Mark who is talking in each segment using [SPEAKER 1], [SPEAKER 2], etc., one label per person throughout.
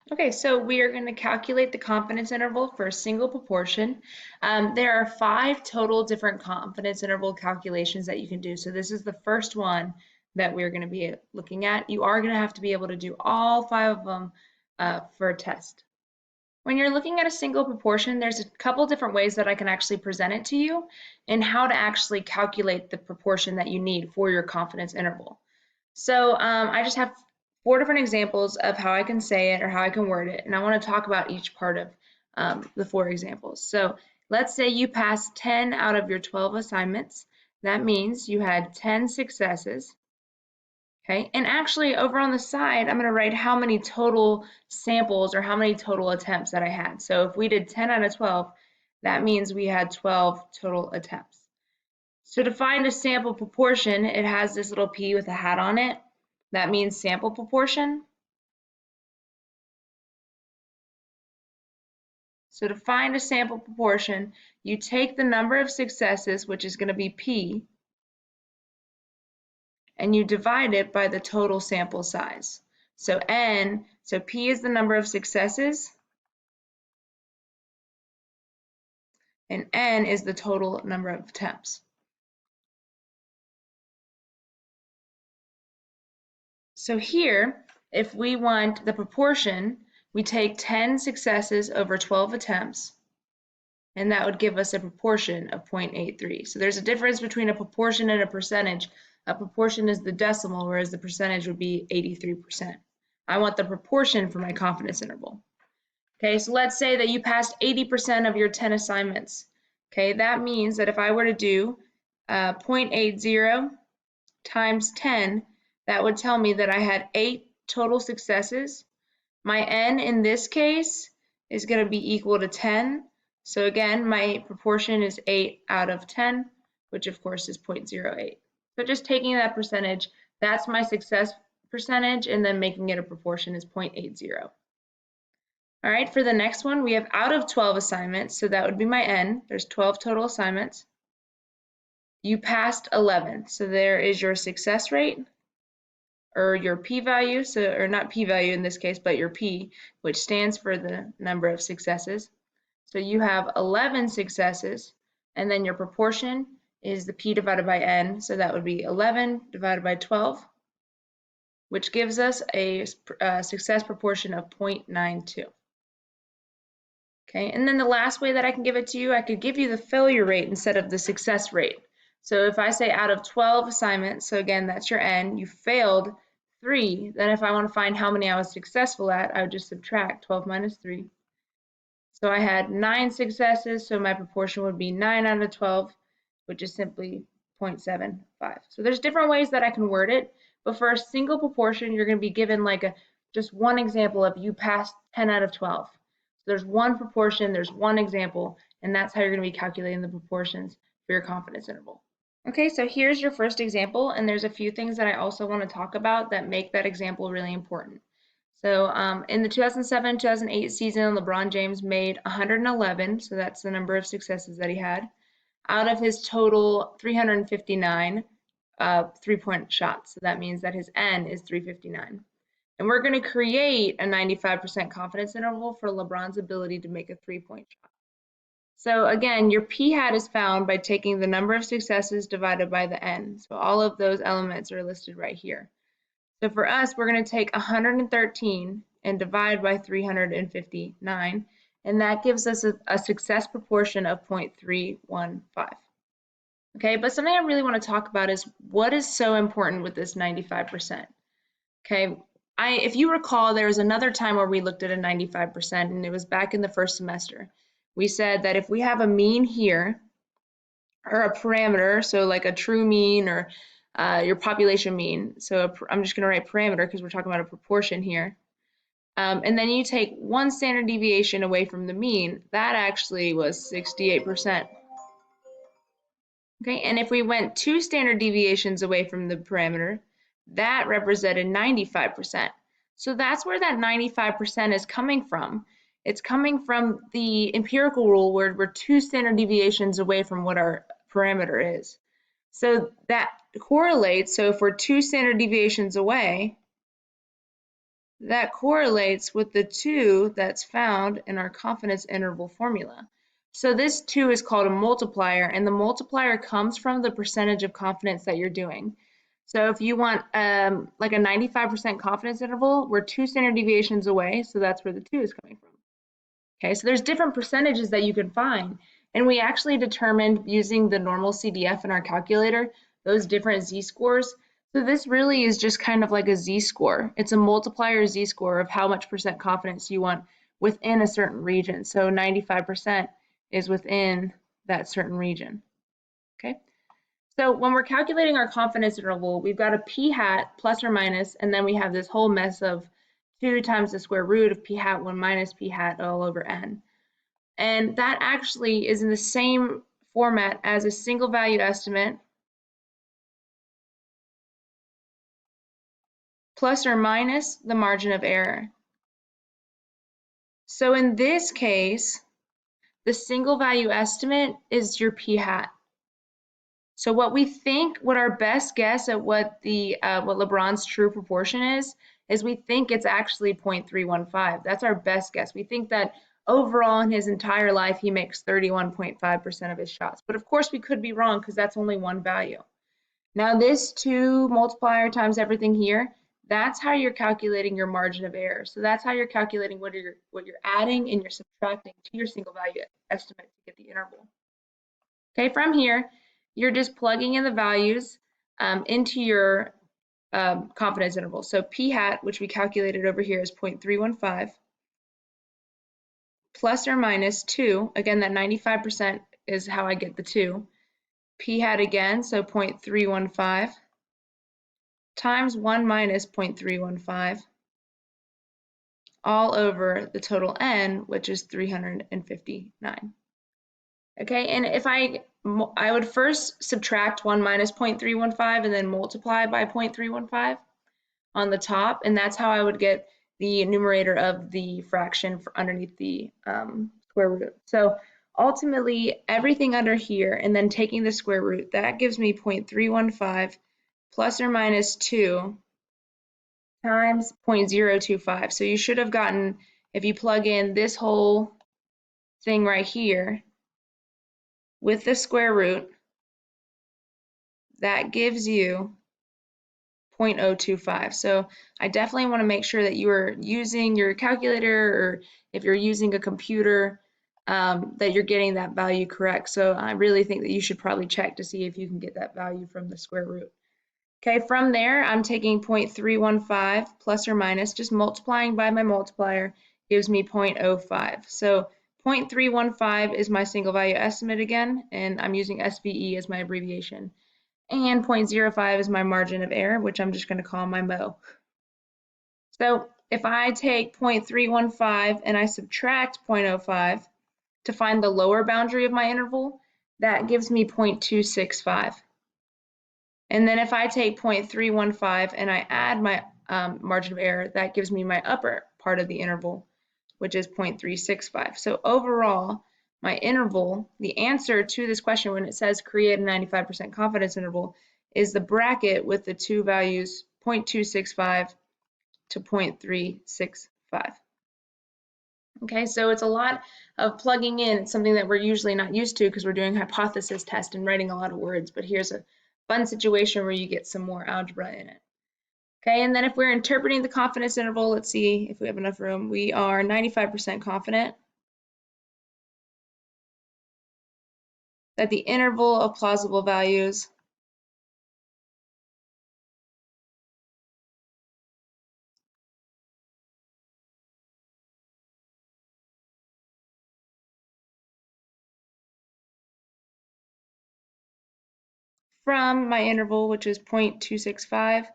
[SPEAKER 1] Okay, so we are going to calculate the confidence interval for a single proportion. There are 5 total different confidence interval calculations that you can do. So this is the first one that we're going to be looking at. You are going to have to be able to do all 5 of them for a test. When you're looking at a single proportion, there's a couple different ways that I can actually present it to you and how to actually calculate the proportion that you need for your confidence interval. So I just have 4 different examples of how I can say it or how I can word it, and I want to talk about each part of the 4 examples. So let's say you passed 10 out of your 12 assignments. That means you had 10 successes. Okay, and actually over on the side, I'm going to write how many total samples or how many total attempts that I had. So if we did 10 out of 12, that means we had 12 total attempts. So to find a sample proportion, it has this little P with a hat on it. That means sample proportion. So to find a sample proportion, you take the number of successes, which is going to be P, and you divide it by the total sample size. So P is the number of successes, and N is the total number of attempts. So here, if we want the proportion, we take 10 successes over 12 attempts, and that would give us a proportion of 0.83. So there's a difference between a proportion and a percentage. A proportion is the decimal, whereas the percentage would be 83%. I want the proportion for my confidence interval. Okay, so let's say that you passed 80% of your 10 assignments. Okay, that means that if I were to do 0.80 times 10, that would tell me that I had 8 total successes. My N in this case is going to be equal to 10. So again, my proportion is 8 out of 10, which of course is 0.08. So just taking that percentage, that's my success percentage, and then making it a proportion is 0.80. All right, for the next one, we have out of 12 assignments, so that would be my N. There's 12 total assignments. You passed 11, so there is your success rate, or your p-value, or not p-value in this case, but your p, which stands for the number of successes. So you have 11 successes, and then your proportion is the p divided by n, so that would be 11 divided by 12, which gives us a success proportion of 0.92. Okay, and then the last way that I can give it to you, I could give you the failure rate instead of the success rate. So if I say out of 12 assignments, so again, that's your n, you failed 3, then if I want to find how many I was successful at, I would just subtract 12 minus 3. So I had 9 successes, so my proportion would be 9 out of 12, which is simply 0.75. So there's different ways that I can word it, but for a single proportion, you're going to be given like just one example of you passed 10 out of 12. So there's one proportion, there's one example, and that's how you're going to be calculating the proportions for your confidence interval. Okay, so here's your first example, and there's a few things that I also want to talk about that make that example really important. So in the 2007-2008 season, LeBron James made 111, so that's the number of successes that he had, out of his total 359 three-point shots. So that means that his N is 359. And we're going to create a 95% confidence interval for LeBron's ability to make a three-point shot. So again, your p-hat is found by taking the number of successes divided by the N. So all of those elements are listed right here. So for us, we're going to take 113 and divide by 359, and that gives us a success proportion of 0.315. Okay, but something I really want to talk about is what is so important with this 95%. Okay, if you recall, there was another time where we looked at a 95%, and it was back in the first semester. We said that if we have a mean here, or a parameter, so like a true mean or your population mean. So I'm just going to write parameter because we're talking about a proportion here. And then you take one standard deviation away from the mean, that actually was 68%. Okay, and if we went 2 standard deviations away from the parameter, that represented 95%. So that's where that 95% is coming from. It's coming from the empirical rule where we're 2 standard deviations away from what our parameter is. So that correlates. So if we're 2 standard deviations away, that correlates with the 2 that's found in our confidence interval formula. So this 2 is called a multiplier, and the multiplier comes from the percentage of confidence that you're doing. So if you want like a 95% confidence interval, we're 2 standard deviations away, so that's where the 2 is coming from. Okay, so there's different percentages that you can find, and we actually determined using the normal CDF in our calculator those different z-scores. So this really is just kind of like a z-score. It's a multiplier z-score of how much percent confidence you want within a certain region. So 95% is within that certain region. Okay, so when we're calculating our confidence interval, we've got a p hat plus or minus, and then we have this whole mess of 2 times the square root of p hat 1 minus p hat all over n. And that actually is in the same format as a single value estimate plus or minus the margin of error. So in this case, the single value estimate is your p hat. So what we think, what our best guess at what LeBron's true proportion is we think it's actually 0.315. That's our best guess. We think that overall in his entire life he makes 31.5% of his shots. But of course we could be wrong because that's only one value. Now this 2 multiplier times everything here, that's how you're calculating your margin of error. So that's how you're calculating what you're adding and you're subtracting to your single value estimate to get the interval. Okay, from here, you're just plugging in the values into your confidence interval. So p hat, which we calculated over here, is 0.315 plus or minus 2. Again, that 95% is how I get the 2. P hat again, so 0.315 times 1 minus 0.315 all over the total n, which is 359. Okay, and if I would first subtract 1 minus 0.315 and then multiply by 0.315 on the top, and that's how I would get the numerator of the fraction for underneath the square root. So ultimately, everything under here, and then taking the square root, that gives me 0.315 plus or minus 2 times 0.025. So you should have gotten, if you plug in this whole thing right here with the square root, that gives you 0.025. So I definitely want to make sure that you are using your calculator, or if you're using a computer, that you're getting that value correct. So I really think that you should probably check to see if you can get that value from the square root. Okay, from there, I'm taking 0.315 plus or minus, just multiplying by my multiplier gives me 0.05. So 0.315 is my single value estimate again, and I'm using SVE as my abbreviation. And 0.05 is my margin of error, which I'm just going to call my MO. So if I take 0.315 and I subtract 0.05 to find the lower boundary of my interval, that gives me 0.265. And then if I take 0.315 and I add my margin of error, that gives me my upper part of the interval, which is 0.365. So overall, my interval, the answer to this question when it says create a 95% confidence interval, is the bracket with the two values 0.265 to 0.365. Okay, so it's a lot of plugging in. It's something that we're usually not used to because we're doing hypothesis test and writing a lot of words, but here's a fun situation where you get some more algebra in it. Okay, and then if we're interpreting the confidence interval, let's see if we have enough room. We are 95% confident that the interval of plausible values from my interval, which is 0.265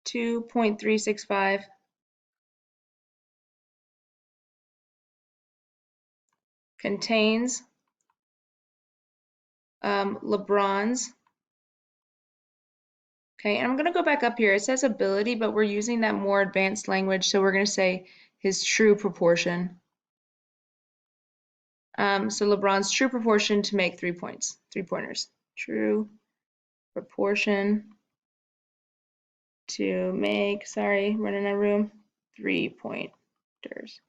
[SPEAKER 1] to 0.365, contains LeBron's. Okay, and I'm going to go back up here. It says ability, but we're using that more advanced language, so we're going to say his true proportion. So LeBron's true proportion to make 3 pointers. True proportion to make, sorry, running out of room, 3 pointers.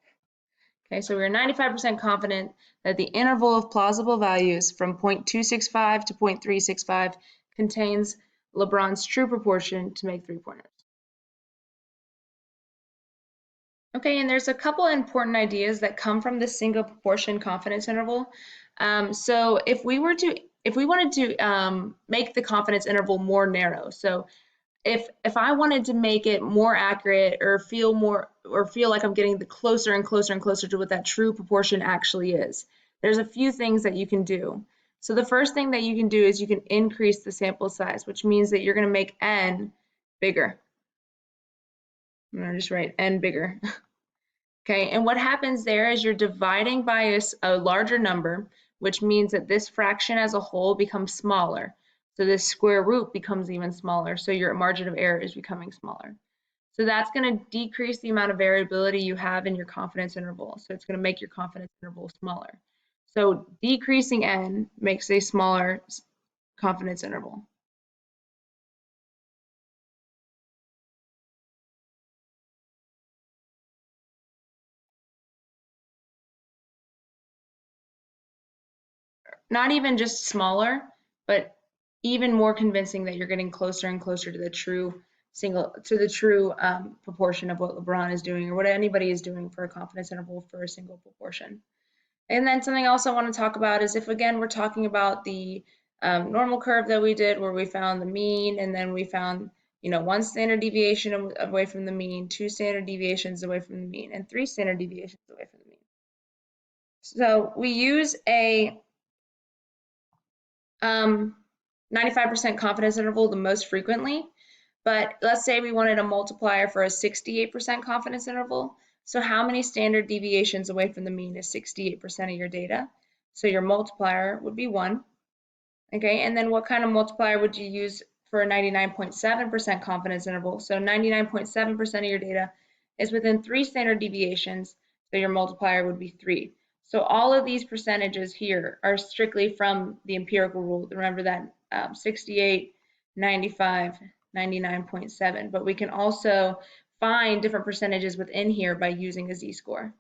[SPEAKER 1] Okay, so we're 95% confident that the interval of plausible values from 0.265 to 0.365 contains LeBron's true proportion to make 3-pointers. Okay, and there's a couple important ideas that come from the single proportion confidence interval. So if we wanted to make the confidence interval more narrow, so if I wanted to make it more accurate or feel like I'm getting closer and closer and closer to what that true proportion actually is, there's a few things that you can do. So the first thing that you can do is you can increase the sample size, which means that you're going to make n bigger. I'm going to just write n bigger. Okay, and what happens there is you're dividing by a larger number, which means that this fraction as a whole becomes smaller. So this square root becomes even smaller, so your margin of error is becoming smaller. So that's going to decrease the amount of variability you have in your confidence interval. So it's going to make your confidence interval smaller. So decreasing n makes a smaller confidence interval. Not even just smaller, but even more convincing that you're getting closer and closer to the true proportion of what LeBron is doing or what anybody is doing for a confidence interval for a single proportion. And then something else I want to talk about is if, again, we're talking about the normal curve that we did where we found the mean and then we found, 1 standard deviation away from the mean, 2 standard deviations away from the mean, and 3 standard deviations away from the mean. So we use a 95% confidence interval the most frequently, but let's say we wanted a multiplier for a 68% confidence interval. So how many standard deviations away from the mean is 68% of your data? So your multiplier would be 1. Okay, and then what kind of multiplier would you use for a 99.7% confidence interval? So 99.7% of your data is within 3 standard deviations, so your multiplier would be 3. So all of these percentages here are strictly from the empirical rule. Remember that 68, 95, 99.7, but we can also find different percentages within here by using a z-score.